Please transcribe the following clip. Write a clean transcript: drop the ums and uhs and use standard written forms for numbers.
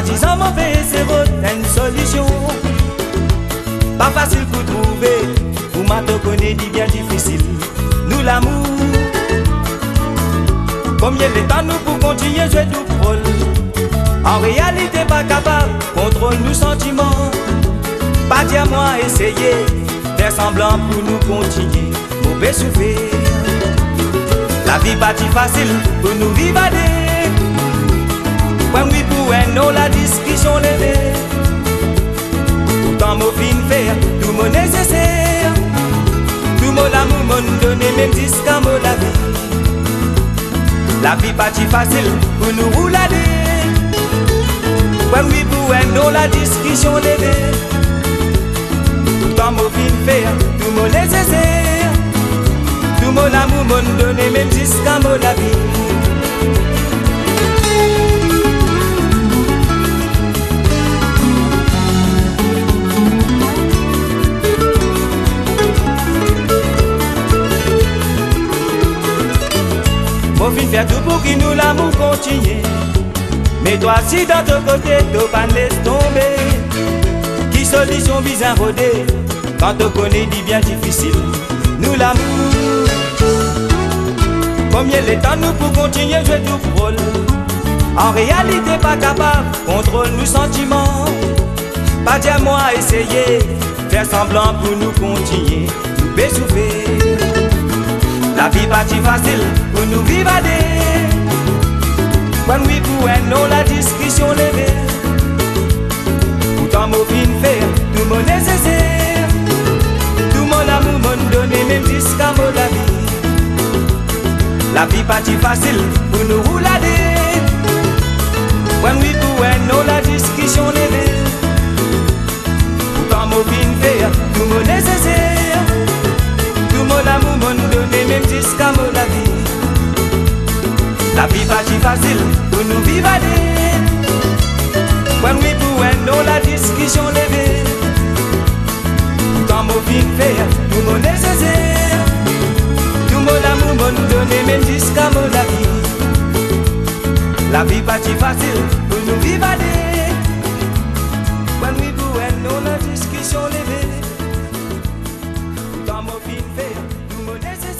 Soi-disant mauvais, c'est votre une solution. Pas facile pour trouver, pour m'a connaît dit bien difficile. Nous l'amour, combien de temps nous pour continuer jouer du rôle. En réalité pas capable, contrôle nos sentiments. Pas dire moi essayer, faire semblant pour nous continuer. Mauvais souffrir, la vie pas si facile pour nous vivre. When we pour nous la discussion levée. Pourtant mon fin faire tout mon nécessaire. Tout mon amour m'en donné même jusqu'à mon la vie. La vie pas si facile pour nous rouler. When we pour nous la discussion levée. Pourtant mon fin faire tout mon nécessaire. Tout mon amour m'en donné même jusqu'à mon la vie. Mon fin faire tout pour que nous l'amour continue. Mais toi si dans ton côté, tu pas laisse tomber. Qui solution bizarre rodée, quand tu connais dit bien difficile. Nous l'amour, combien de temps nous pour continuer jouer tout rôle. En réalité pas capable, contrôle nos sentiments. Pas dire moi essayer, faire semblant pour nous continuer. Nous souffrir. La vie pas si facile pour nous vivre. When we pour nous la discussion levée. Pourtant mon fin faire tout mon nécessaire. Tout mon amour m'en donné même jusqu'à mon la vie. La vie pas si facile pour nous rouler. When we pour nous la discussion levée. Pourtant mon fin faire tout mon nécessaire. Tout mon amour m'en donné même jusqu'à mon la vie. La vie pas si facile pour nous vivre. When we pour nous la discussion levée. Quand mon fin faire tout mon nécessaire. Tout mon amour m'en donné même jusqu'à mon la vie. La vie pas si facile pour nous vivre. When we pour nous la discussion levée. Quand mon fin faire tout mon nécessaire.